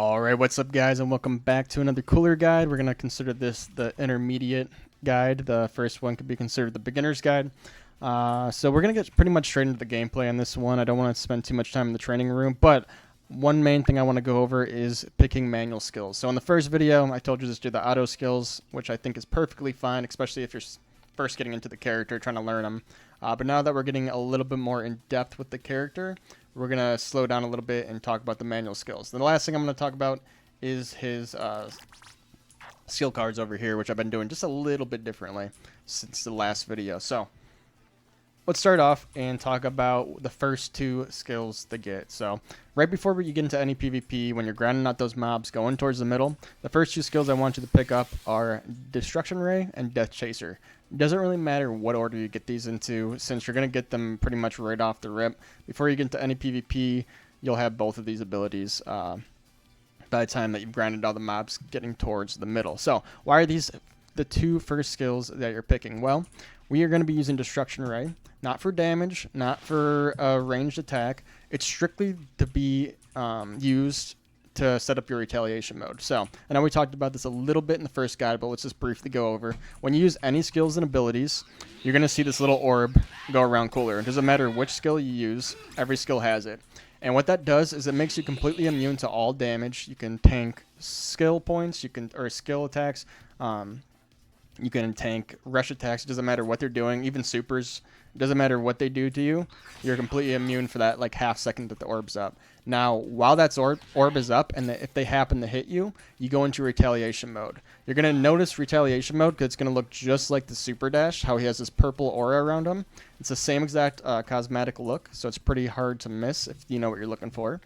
Alright, what's up guys, and welcome back to another cooler guide. We're going to consider this the intermediate guide. The first one could be considered the beginner's guide. So we're going to get pretty much straight into the gameplay on this one. I don't want to spend too much time in the training room, but one main thing I want to go over is picking manual skills. So in the first video, I told you just do the auto skills, which I think is perfectly fine, especially if you're first getting into the character, trying to learn them. But now that we're getting a little bit more in depth with the character, we're going to slow down a little bit and talk about the manual skills. Then the last thing I'm going to talk about is his skill cards over here, which I've been doing just a little bit differently since the last video. So let's start off and talk about the first two skills to get. So right before you get into any PvP, when you're grinding out those mobs going towards the middle, the first two skills I want you to pick up are Destruction Ray and Death Chaser. It doesn't really matter what order you get these into, since you're going to get them pretty much right off the rip. Before you get into any PvP, you'll have both of these abilities by the time that you've grinded all the mobs getting towards the middle. So why are these the two first skills that you're picking? Well, we are going to be using Destruction Ray, not for damage, not for a ranged attack. It's strictly to be used to set up your retaliation mode. So, I know we talked about this a little bit in the first guide, but let's just briefly go over. When you use any skills and abilities, you're going to see this little orb go around cooler. It doesn't matter which skill you use, every skill has it. And what that does is it makes you completely immune to all damage. You can tank skill points, or skill attacks. You can tank rush attacks. It doesn't matter what they're doing, even supers. It doesn't matter what they do to you. You're completely immune for that like half second that the orb's up. Now, while that orb is up, and if they happen to hit you, you go into retaliation mode. You're going to notice retaliation mode because it's going to look just like the super dash, how he has this purple aura around him. It's the same exact cosmetic look, so it's pretty hard to miss if you know what you're looking for.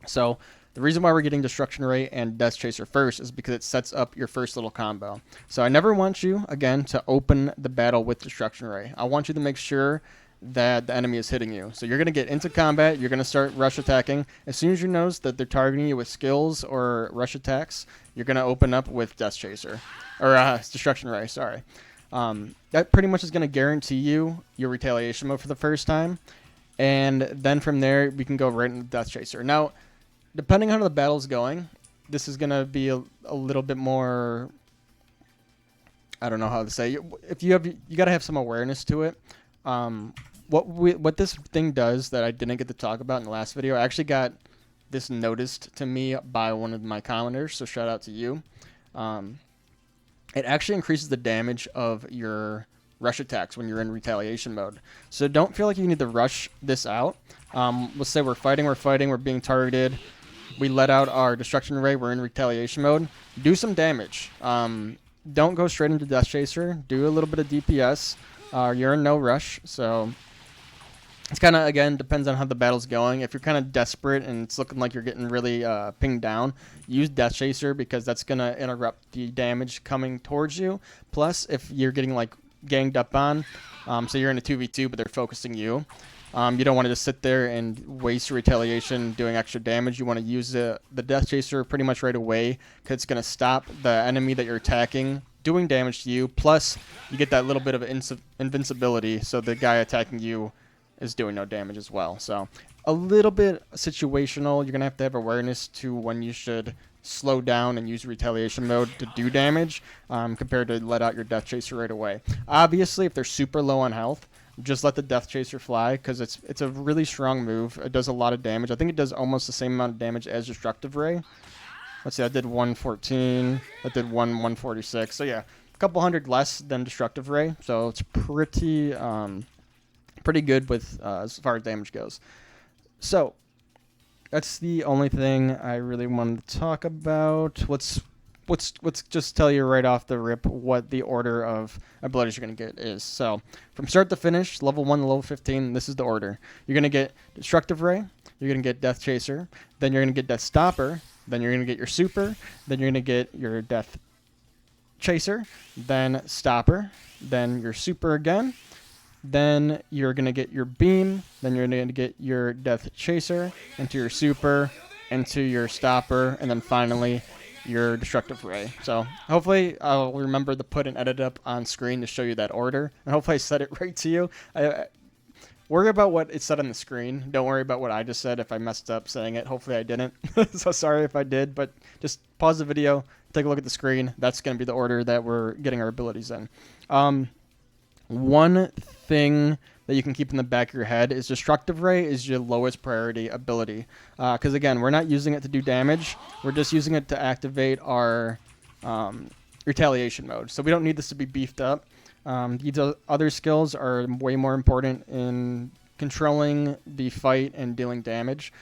So the reason why we're getting Destruction Ray and Death Chaser first is because it sets up your first little combo. So I never want you, again, to open the battle with Destruction Ray. I want you to make sure that the enemy is hitting you. So you're going to get into combat, you're going to start rush attacking. As soon as you notice that they're targeting you with skills or rush attacks, you're going to open up with Death Chaser. Or Destruction Ray, sorry. That pretty much is going to guarantee you your retaliation mode for the first time. And then from there, we can go right into Death Chaser. Now, depending on how the battle's going, this is going to be a little bit more, I don't know how to say. If you got to have some awareness to it. What this thing does that I didn't get to talk about in the last video, I actually got this noticed to me by one of my commenters, so shout out to you. It actually increases the damage of your rush attacks when you're in retaliation mode. So don't feel like you need to rush this out. Let's say we're fighting, we're being targeted. We let out our Destruction Ray, we're in retaliation mode. Do some damage. Don't go straight into Death Chaser. Do a little bit of DPS. You're in no rush, so it's kind of, again, depends on how the battle's going. If you're kind of desperate and it's looking like you're getting really pinged down, use Death Chaser because that's going to interrupt the damage coming towards you. Plus, if you're getting like ganged up on, so you're in a 2v2 but they're focusing you, you don't want to just sit there and waste your retaliation doing extra damage. You want to use the Death Chaser pretty much right away because it's going to stop the enemy that you're attacking doing damage to you. Plus, you get that little bit of invincibility, so the guy attacking you is doing no damage as well. So a little bit situational. You're going to have awareness to when you should slow down and use retaliation mode to do damage compared to let out your Death Chaser right away. Obviously, if they're super low on health, just let the Death Chaser fly because it's a really strong move. It does a lot of damage. I think it does almost the same amount of damage as Destructive Ray. Let's see, I did 114. That did 146. So yeah, a couple hundred less than Destructive Ray. So it's pretty good with as far as damage goes. So that's the only thing I really wanted to talk about. Let's just tell you right off the rip what the order of abilities you're going to get is. So from start to finish, level 1 to level 15, this is the order. You're going to get Destructive Ray, you're going to get Death Chaser, then you're going to get Death Stopper, then you're going to get your Super, then you're going to get your Death Chaser, then Stopper, then your Super again, then you're going to get your Beam, then you're going to get your Death Chaser, into your Super, into your Stopper, and then finally your Destructive Ray. So hopefully I'll remember to put an edit up on screen to show you that order, and hopefully I said it right to you. worry about what it said on the screen. Don't worry about what I just said if I messed up saying it. Hopefully I didn't. So sorry if I did, but just pause the video, take a look at the screen. That's going to be the order that we're getting our abilities in. One thing that you can keep in the back of your head is Destructive Ray is your lowest priority ability. Because again, we're not using it to do damage. We're just using it to activate our retaliation mode. So we don't need this to be beefed up. These other skills are way more important in controlling the fight and dealing damage.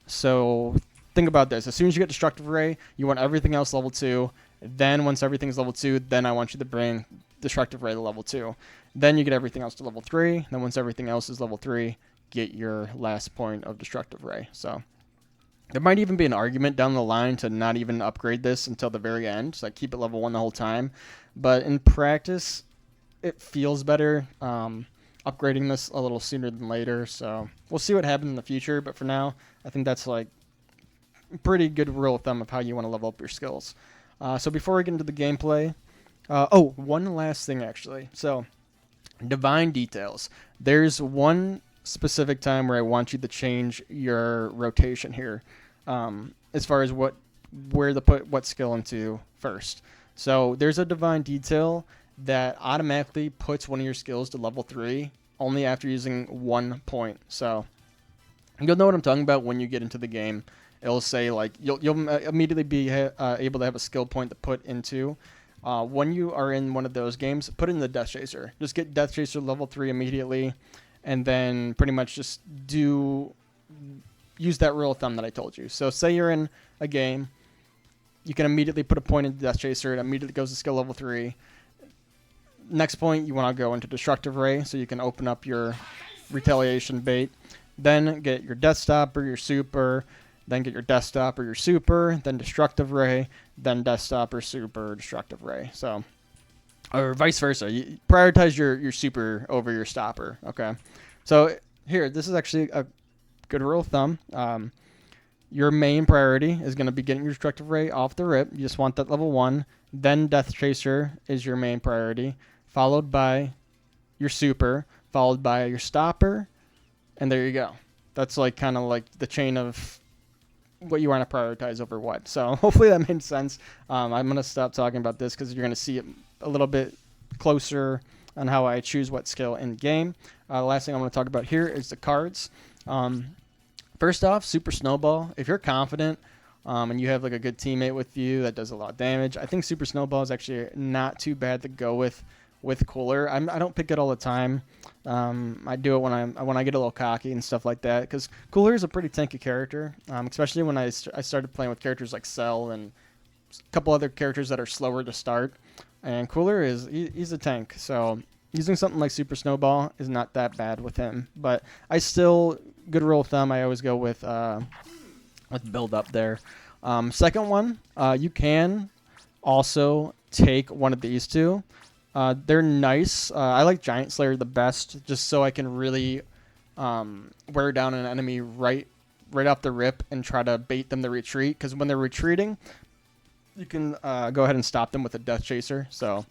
So think about this. As soon as you get Destructive Ray, you want everything else level 2. Then once everything's level 2, then I want you to bring Destructive Ray to level 2. Then you get everything else to level 3. Then once everything else is level 3, get your last point of Destructive Ray. So there might even be an argument down the line to not even upgrade this until the very end. So like keep it level 1 the whole time. But in practice, it feels better upgrading this a little sooner than later. So we'll see what happens in the future. But for now, I think that's like a pretty good rule of thumb of how you want to level up your skills. So before we get into the gameplay, one last thing actually. So Divine Details. There's one specific time where I want you to change your rotation here, as far as where to put what skill into first. So there's a Divine Detail that automatically puts one of your skills to level 3 only after using 1 point. So you'll know what I'm talking about when you get into the game. It'll say like you'll immediately be able to have a skill point to put into. When you are in one of those games, put in the Death Chaser. Just get Death Chaser level 3 immediately, and then pretty much just use that rule of thumb that I told you. So say you're in a game, you can immediately put a point into Death Chaser. It immediately goes to skill level 3. Next point, you want to go into Destructive Ray, so you can open up your Retaliation bait. Then get your Death Stopper, your Super. Then get your Death Stopper, your Super. Then Destructive Ray. Then Death Stopper, Super, Destructive Ray. So, or vice versa. You prioritize your Super over your Stopper. Okay. So here, this is actually a good rule of thumb. Your main priority is going to be getting your Destructive Ray off the rip. You just want that level 1. Then Death Chaser is your main priority, followed by your Super, followed by your Stopper, and there you go. That's like kind of like the chain of what you want to prioritize over what. So hopefully that made sense. I'm going to stop talking about this because you're going to see it a little bit closer on how I choose what skill in game. The last thing I want to talk about here is the cards. First off, Super Snowball. If you're confident and you have like a good teammate with you that does a lot of damage, I think Super Snowball is actually not too bad to go with Cooler. I don't pick it all the time. I do it when I get a little cocky and stuff like that, because Cooler is a pretty tanky character, especially when I started playing with characters like Cell and a couple other characters that are slower to start. And Cooler he's a tank, so using something like Super Snowball is not that bad with him. But I still, good rule of thumb, I always go with build up there. Second one, you can also take one of these two. They're nice. I like Giant Slayer the best, just so I can really wear down an enemy right off the rip and try to bait them to retreat. Because when they're retreating, you can go ahead and stop them with a Death Chaser. So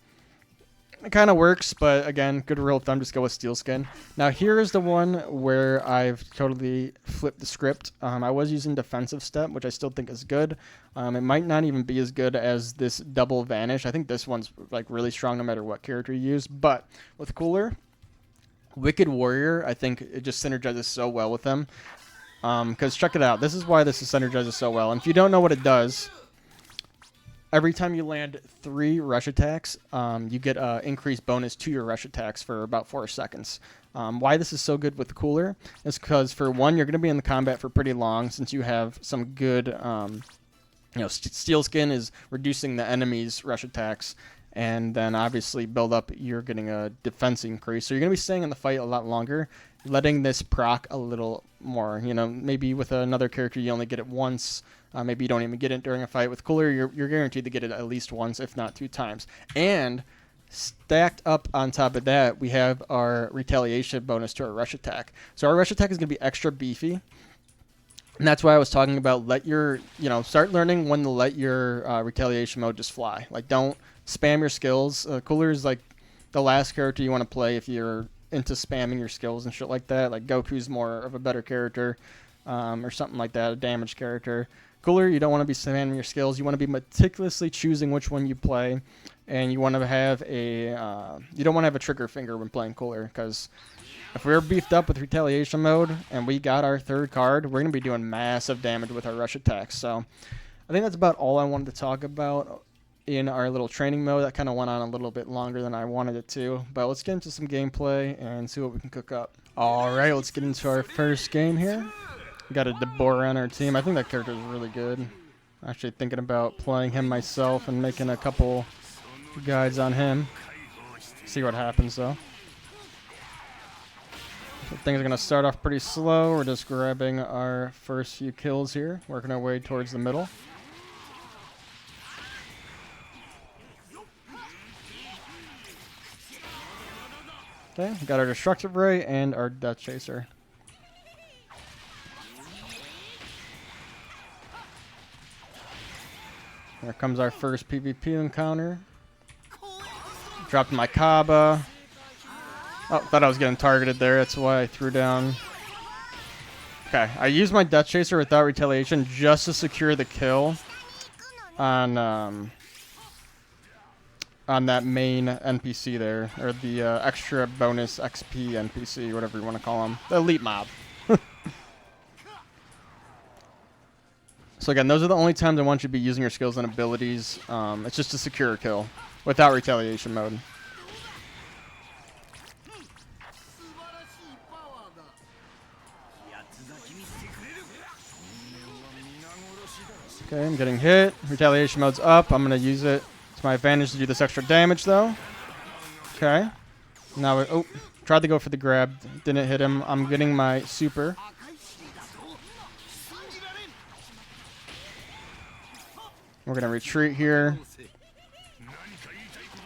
it kind of works, but again, good rule of thumb, just go with Steel Skin. Now here is the one where I've totally flipped the script. I was using Defensive Step, which I still think is good. It might not even be as good as this Double Vanish. I think this one's like really strong no matter what character you use. But with Cooler, Wicked Warrior, I think it just synergizes so well with them. Because check it out. This is why this synergizes so well. And if you don't know what it does, every time you land 3 rush attacks, you get an increased bonus to your rush attacks for about 4 seconds. Why this is so good with Cooler is because, for one, you're going to be in the combat for pretty long, since you have some good, Steel Skin is reducing the enemy's rush attacks, and then obviously build up, you're getting a defense increase. So you're going to be staying in the fight a lot longer, letting this proc a little more. Maybe with another character you only get it once. Maybe you don't even get it during a fight. With Cooler, you're guaranteed to get it at least once, if not 2 times. And stacked up on top of that, we have our retaliation bonus to our rush attack. So our rush attack is going to be extra beefy. And that's why I was talking about start learning when to let your retaliation mode just fly. Like, don't spam your skills. Cooler is like the last character you want to play if you're into spamming your skills and shit like that. Like Goku's more of a better character, or something like that, a damage character. Cooler, you don't want to be spamming your skills. You want to be meticulously choosing which one you play, and you want to have a you don't want to have a trigger finger when playing Cooler, because if we're beefed up with retaliation mode and we got our third card, we're going to be doing massive damage with our rush attacks. So I think that's about all I wanted to talk about in our little training mode. That kind of went on a little bit longer than I wanted it to, but let's get into some gameplay and see what we can cook up. All right, let's get into our first game here. We got a Deborah on our team. I think that character is really good. Actually thinking about playing him myself and making a couple guides on him. See what happens though. So things are going to start off pretty slow. We're just grabbing our first few kills here, working our way towards the middle. Okay, got our Destructive Ray and our Death Chaser. Here comes our first PvP encounter. Dropped my Kaba. Oh, thought I was getting targeted there. That's why I threw down. Okay, I used my Death Chaser without retaliation just to secure the kill on that main NPC there, or the extra bonus XP NPC, whatever you want to call him, the elite mob. So again, those are the only times I want you to be using your skills and abilities. It's just to secure a kill without retaliation mode. Okay, I'm getting hit. Retaliation mode's up. I'm going to use it. It's my advantage to do this extra damage, though. Okay. Now, oh, tried to go for the grab. Didn't hit him. I'm getting my super. We're going to retreat here.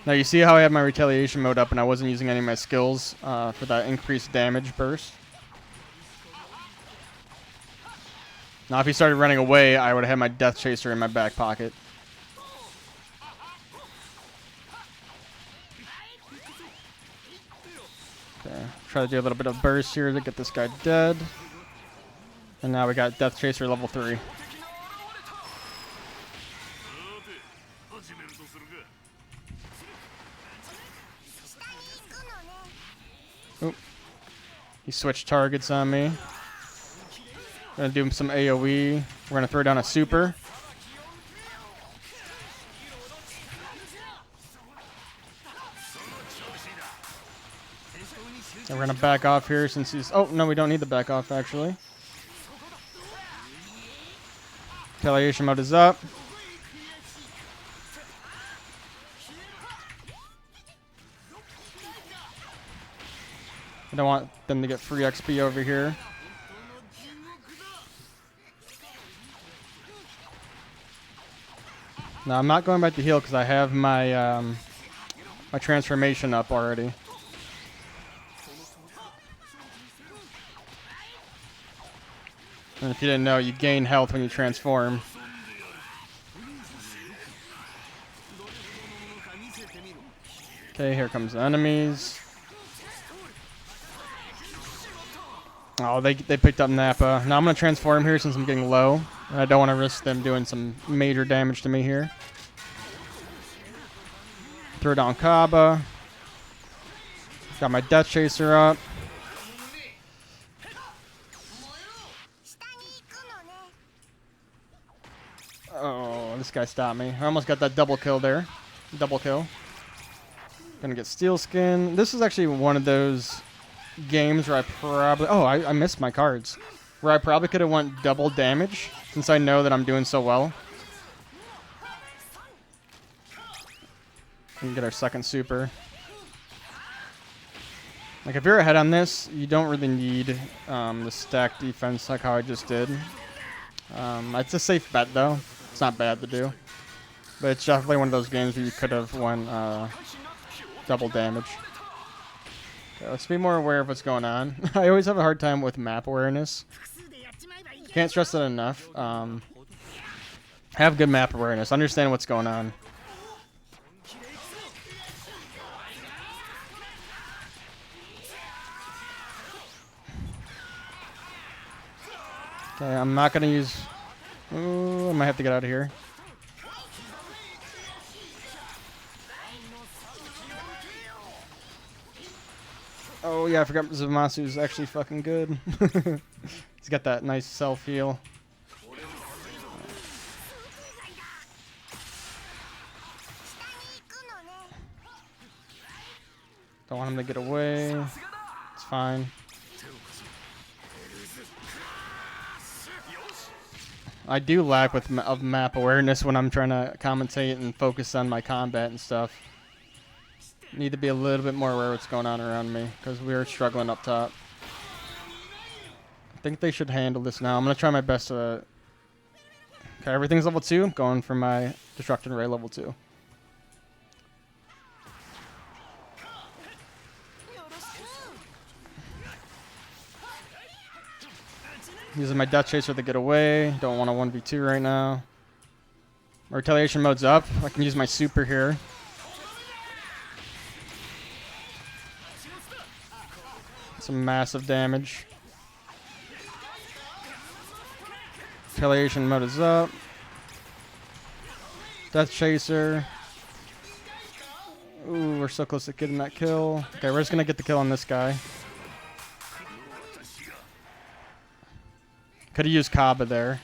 Now, you see how I have my retaliation mode up and I wasn't using any of my skills for that increased damage burst. Now, if he started running away, I would have had my Death Chaser in my back pocket. Okay, try to do a little bit of burst here to get this guy dead. And now we got Death Chaser level 3. Oop. He switched targets on me. Gonna do some AoE. We're gonna throw down a super. And we're gonna back off here since he's... Oh, no, we don't need the back off, actually. Retaliation mode is up. I don't want them to get free XP over here. Now, I'm not going back to heal because I have my my transformation up already. And if you didn't know, you gain health when you transform. Okay, here comes the enemies. Oh, they picked up Nappa. Now I'm going to transform here since I'm getting low. I don't want to risk them doing some major damage to me here. Throw down Kaba. Got my Death Chaser up. Oh, this guy stopped me. I almost got that double kill there. Double kill. Gonna get Steel Skin. This is actually one of those games where I probably... Oh, I missed my cards. Where I probably could have went double damage since I know that I'm doing so well. We can get our second super. Like, if you're ahead on this, you don't really need the stack defense like how I just did. It's a safe bet, though. It's not bad to do. But it's definitely one of those games where you could have won double damage. Okay, let's be more aware of what's going on. I always have a hard time with map awareness. Can't stress that enough. Have good map awareness. Understand what's going on. Okay, I'm not gonna use... Ooh, I might have to get out of here. Oh yeah, I forgot Zamasu's actually fucking good. He's got that nice self-heal. Don't want him to get away. It's fine. I do lack of map awareness when I'm trying to commentate and focus on my combat and stuff. Need to be a little bit more aware of what's going on around me because we're struggling up top. I think they should handle this now. I'm going to try my best to... Okay, everything's level 2. I'm going for my Destruction Ray level 2. Using my Death Chaser to get away. Don't want a 1v2 right now. My retaliation mode's up. I can use my super here. Some massive damage. Retaliation mode is up. Death Chaser. Ooh, we're so close to getting that kill. Okay, we're just gonna get the kill on this guy. Could have used Kaba there.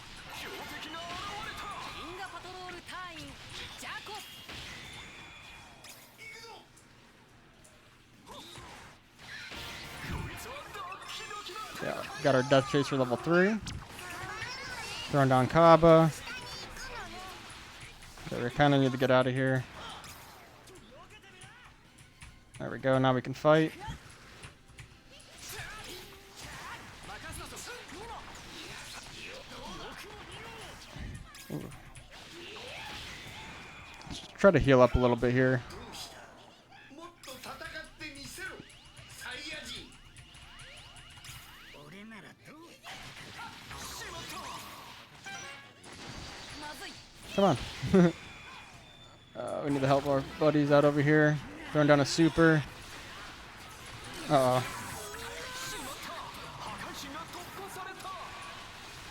Yeah, got our Death Chaser level 3. Throwing down Kaba. Okay, we kind of need to get out of here. There we go, now we can fight. Ooh. Let's try to heal up a little bit here. Come on. We need to help our buddies out over here. Throwing down a super. Uh-oh.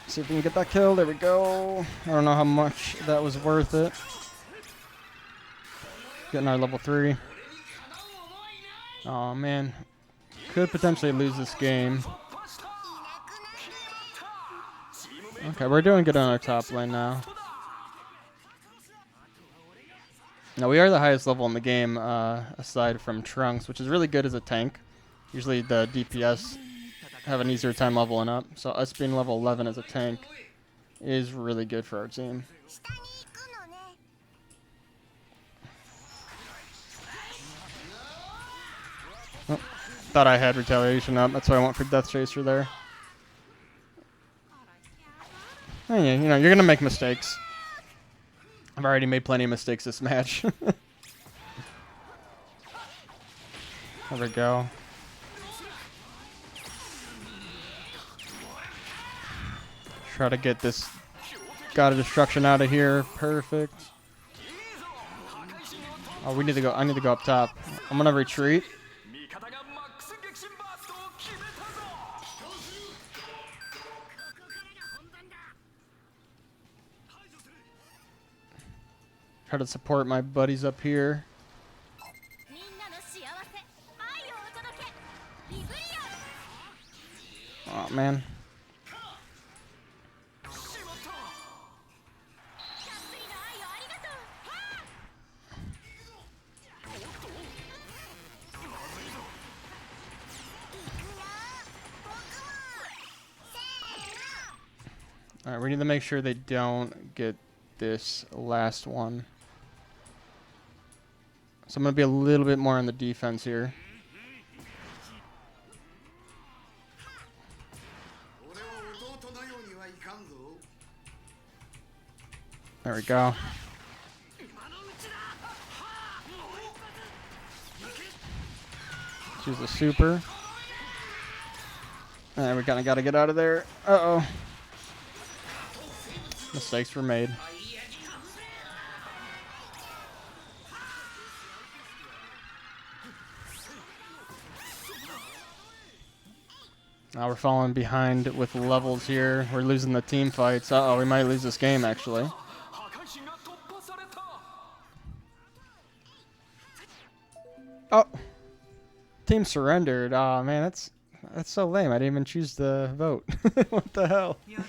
See if we can get that kill. There we go. I don't know how much that was worth it. Getting our level 3. Oh man. Could potentially lose this game. Okay, we're doing good on our top lane now. Now we are the highest level in the game, aside from Trunks, which is really good as a tank. Usually the DPS have an easier time leveling up, so us being level 11 as a tank is really good for our team. Oh, thought I had retaliation up, that's why I went for Death Chaser there. Oh, yeah, you know, you're gonna make mistakes. I've already made plenty of mistakes this match. There we go. Try to get this God of Destruction out of here. Perfect. Oh, we need to go. I need to go up top. I'm gonna retreat. Try to support my buddies up here. Oh man. Alright, we need to make sure they don't get this last one. So I'm going to be a little bit more on the defense here. There we go. Let's use the super. Alright, we kind of got to get out of there. Uh-oh. Mistakes were made. Now we're falling behind with levels here. We're losing the team fights. Uh-oh, we might lose this game, actually. Oh! Team surrendered. Oh, man, that's so lame. I didn't even choose the vote. What the hell? I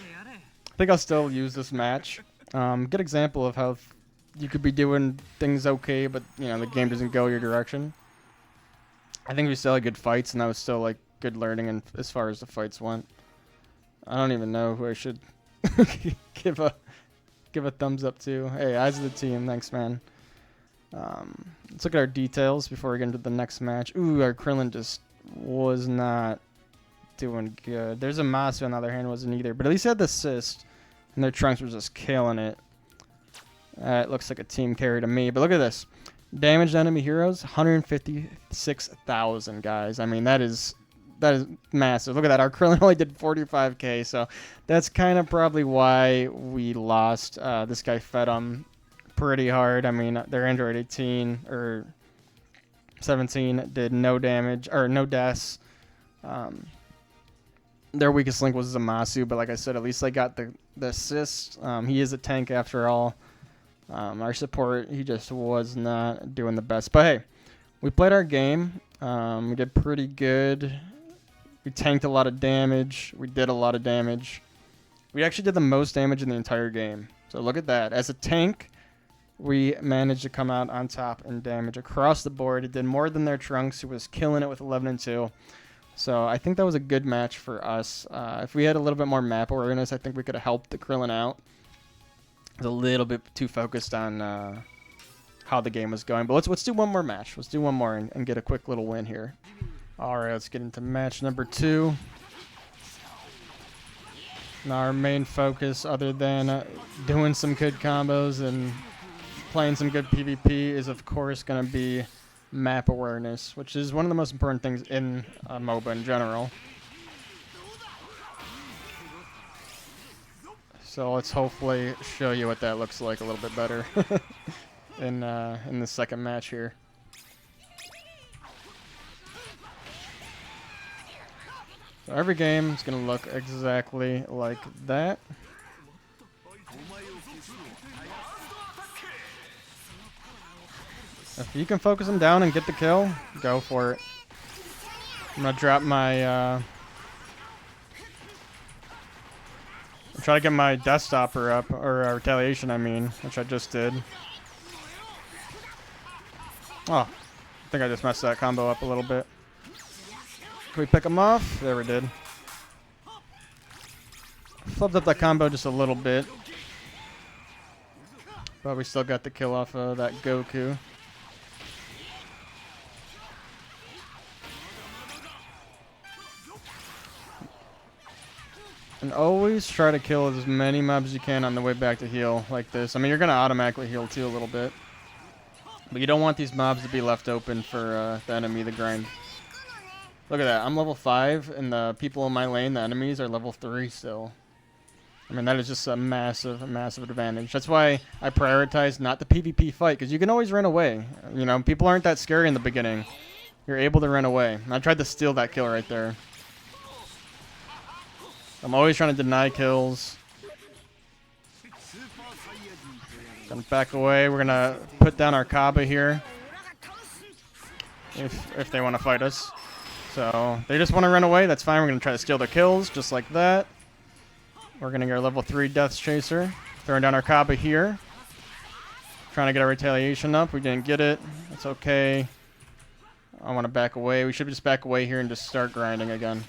think I'll still use this match. Good example of how you could be doing things okay, but, you know, the game doesn't go your direction. I think we still had good fights, and that was still, like, good learning and as far as the fights went. I don't even know who I should give a thumbs up to. Hey, eyes of the team. Thanks, man. Let's look at our details before we get into the next match. Ooh, our Krillin just was not doing good. There's a Masu, on the other hand, wasn't either. But at least he had the assist, and their Trunks was just killing it. It looks like a team carry to me. But look at this. Damaged enemy heroes, 156,000, guys. I mean, that is massive. Look at that. Our Krillin only did 45k, so that's kind of probably why we lost. This guy fed them pretty hard. I mean, their Android 18 or 17 did no damage or no deaths. Their weakest link was Zamasu, but like I said, at least they got the assist. He is a tank after all. Our support, he just was not doing the best. But hey, we played our game. We did pretty good. We tanked a lot of damage. We did a lot of damage. We actually did the most damage in the entire game. So look at that. As a tank, we managed to come out on top in damage across the board. It did more than their Trunks, who was killing it with 11 and 2. So I think that was a good match for us. If we had a little bit more map awareness, I think we could have helped the Krillin out. I was a little bit too focused on how the game was going. But let's do one more match. Let's do one more and get a quick little win here. All right, let's get into match number 2. Now our main focus, other than doing some good combos and playing some good PvP, is of course going to be map awareness, which is one of the most important things in MOBA in general. So let's hopefully show you what that looks like a little bit better in the second match here. So every game is going to look exactly like that. If you can focus them down and get the kill, go for it. I'm going to drop my... try to get my Death Stopper up, or Retaliation, I mean, which I just did. Oh, I think I just messed that combo up a little bit. Can we pick him off? There we did. Flipped up that combo just a little bit. But we still got the kill off of that Goku. And always try to kill as many mobs as you can on the way back to heal like this. I mean, you're going to automatically heal too a little bit. But you don't want these mobs to be left open for the enemy to grind. Look at that. I'm level 5, and the people in my lane, the enemies, are level 3 still. I mean, that is just a massive, massive advantage. That's why I prioritize not the PvP fight, because you can always run away. You know, people aren't that scary in the beginning. You're able to run away. And I tried to steal that kill right there. I'm always trying to deny kills. Gonna back away. We're gonna put down our Kaba here. If they want to fight us. So they just want to run away. That's fine. We're gonna try to steal their kills just like that. We're gonna get our level 3 Death Chaser. Throwing down our Kaba here. Trying to get our Retaliation up. We didn't get it. It's okay. I want to back away. We should just back away here and just start grinding again.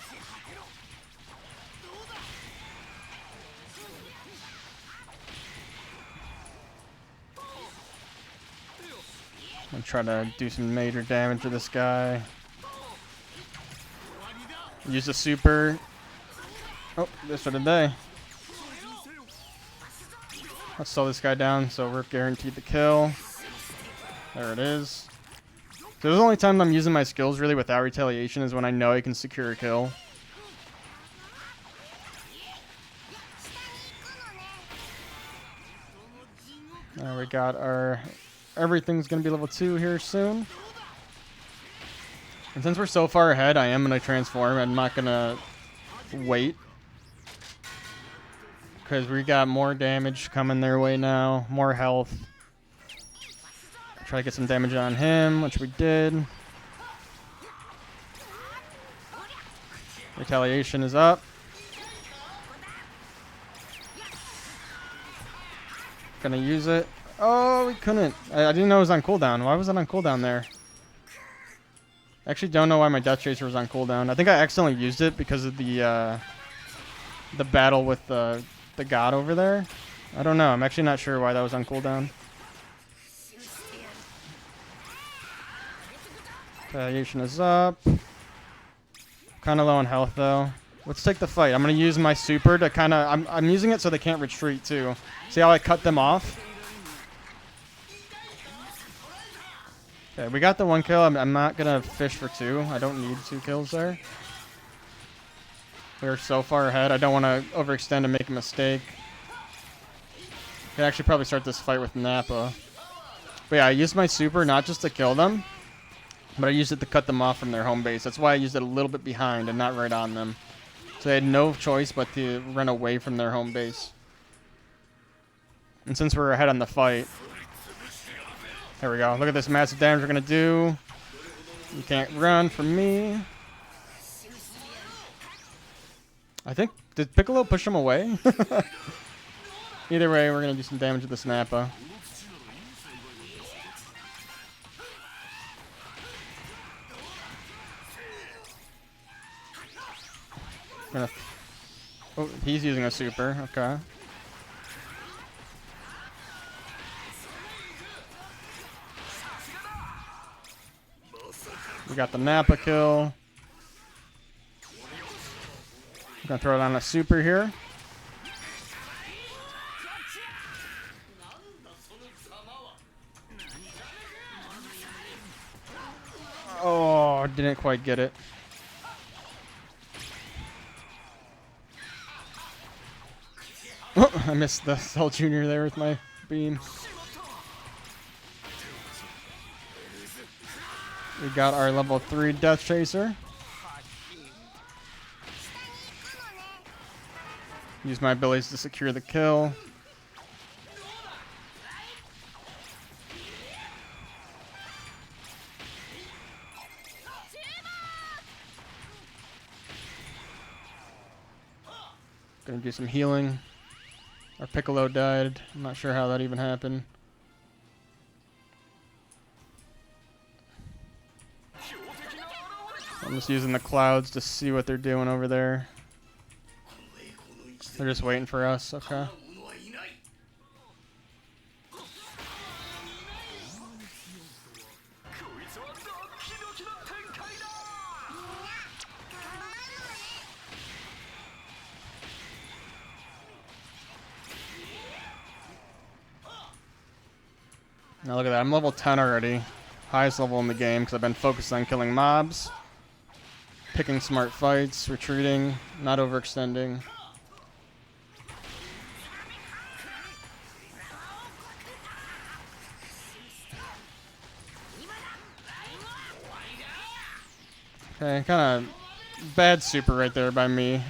I'm trying to do some major damage to this guy. Use the super. Oh, this one today. Let's slow this guy down so we're guaranteed the kill. There it is. So the only time I'm using my skills really without retaliation is when I know I can secure a kill. We got our... Everything's going to be level 2 here soon. And since we're so far ahead, I am going to transform. I'm not going to wait. Because we got more damage coming their way now. More health. Try to get some damage on him, which we did. Retaliation is up. Gonna use it. Oh, we couldn't. I didn't know it was on cooldown. Why was it on cooldown there? I actually don't know why my Death Chaser was on cooldown. I think I accidentally used it because of the battle with the god over there. I don't know. I'm actually not sure why that was on cooldown. Retaliation is up. Kind of low on health though. Let's take the fight. I'm gonna use my super to kind of. I'm using it so they can't retreat too. See how I cut them off? Okay, we got the 1 kill. I'm not gonna fish for 2. I don't need 2 kills there. We're so far ahead. I don't want to overextend and make a mistake. Could actually probably start this fight with Nappa. But yeah, I used my super not just to kill them, but I used it to cut them off from their home base. That's why I used it a little bit behind and not right on them. So they had no choice but to run away from their home base. And since we're ahead on the fight, there we go. Look at this massive damage we're going to do. You can't run from me. I think, did Piccolo push him away? Either way, we're going to do some damage with this Nappa. Oh, he's using a super. Okay. We got the Nappa kill. I'm gonna throw it on a super here. Oh, didn't quite get it. Oh, I missed the Cell Jr. there with my beam. We got our level 3 Death Chaser. Use my abilities to secure the kill. Gonna do some healing. Our Piccolo died. I'm not sure how that even happened. I'm just using the clouds to see what they're doing over there. They're just waiting for us. Okay. Now look at that. I'm level 10 already. Highest level in the game because I've been focused on killing mobs. Picking smart fights, retreating, not overextending. Okay, kind of bad super right there by me.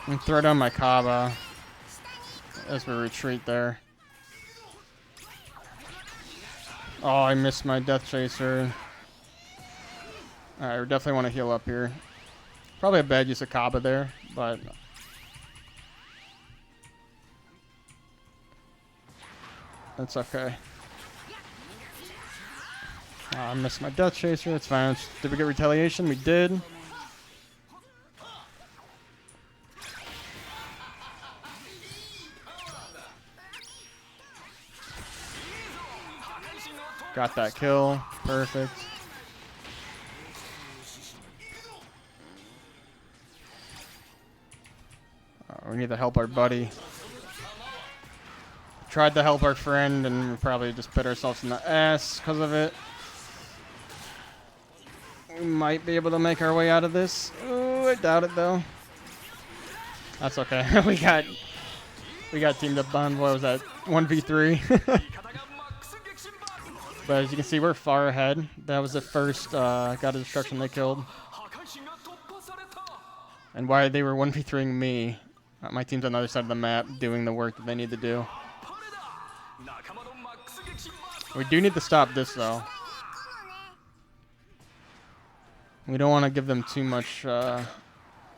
And throw down my Kaba as we retreat there. Oh, I missed my Death Chaser. Alright, we definitely want to heal up here. Probably a bad use of Kaba there, but that's okay. I missed my Death Chaser. That's fine. Did we get retaliation? We did. Got that kill. Perfect. We need to help our buddy. Tried to help our friend and we probably just put ourselves in the ass because of it. We might be able to make our way out of this. Ooh, I doubt it though. That's okay. we got teamed up on, what was that, 1v3? But as you can see, we're far ahead. That was the first God of Destruction they killed. And why they were 1v3ing me, my team's on the other side of the map doing the work that they need to do. We do need to stop this, though. We don't want to give them too much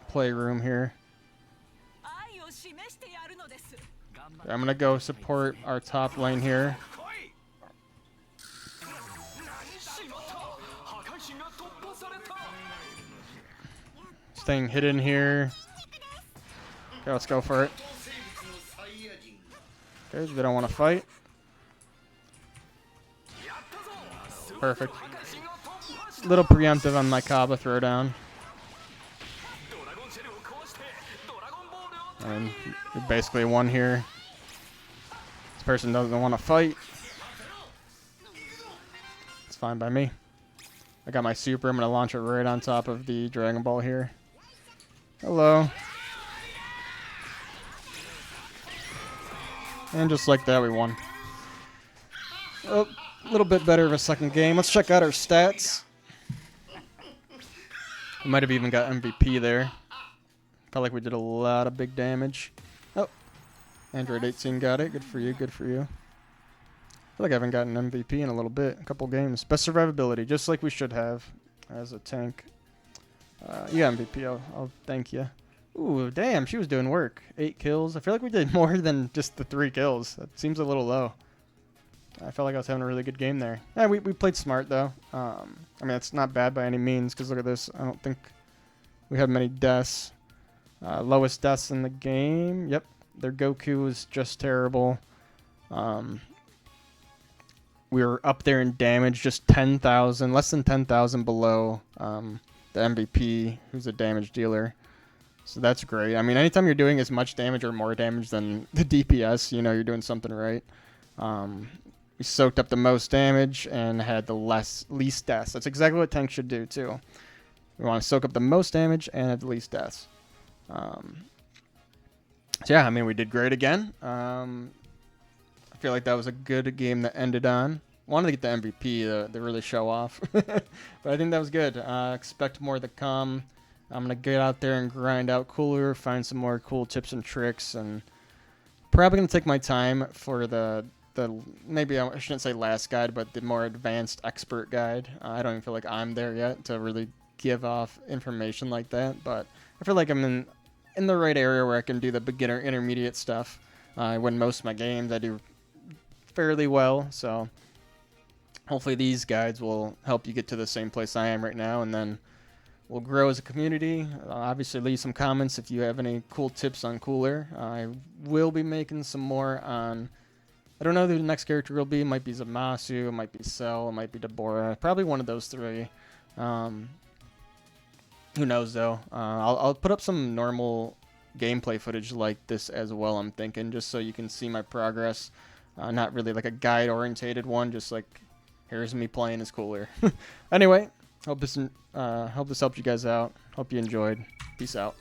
playroom here. I'm going to go support our top lane here. Staying hidden here. Okay, let's go for it. Okay, they don't want to fight. Perfect. Little preemptive on my Kaba throwdown. And we basically won here. This person doesn't want to fight. It's fine by me. I got my super. I'm going to launch it right on top of the Dragon Ball here. Hello. And just like that, we won. Oh, a little bit better of a second game. Let's check out our stats. We might have even got MVP there. Felt like we did a lot of big damage. Oh, Android 18 got it. Good for you, good for you. I feel like I haven't gotten MVP in a little bit. A couple games. Best survivability, just like we should have as a tank. You got MVP, I'll thank you. Ooh, damn, she was doing work. 8 kills. I feel like we did more than just the 3 kills. That seems a little low. I felt like I was having a really good game there. Yeah, we played smart, though. I mean, it's not bad by any means, because look at this. I don't think we had many deaths. Lowest deaths in the game. Yep, their Goku was just terrible. We were up there in damage, just 10,000, less than 10,000 below the MVP, who's a damage dealer. So that's great. I mean, anytime you're doing as much damage or more damage than the DPS, you know you're doing something right. We soaked up the most damage and had the least deaths. That's exactly what tanks should do, too. We want to soak up the most damage and have the least deaths. So yeah, I mean, we did great again. I feel like that was a good game that ended on. Wanted to get the MVP to really show off. But I think that was good. Expect more to come. I'm going to get out there and grind out cooler, find some more cool tips and tricks, and probably going to take my time for the maybe I shouldn't say last guide, but the more advanced expert guide. I don't even feel like I'm there yet to really give off information like that, but I feel like I'm in the right area where I can do the beginner intermediate stuff. I win most of my games. I do fairly well, so hopefully these guides will help you get to the same place I am right now, and then we'll grow as a community. Obviously, leave some comments if you have any cool tips on cooler. I will be making some more on, I don't know who the next character will be. It might be Zamasu, it might be Cell, it might be Deborah. Probably one of those 3. Who knows, though. I'll put up some normal gameplay footage like this as well, I'm thinking, just so you can see my progress. Not really like a guide-orientated one, just like, here's me playing as cooler. Anyway, hope this helped you guys out. Hope you enjoyed. Peace out.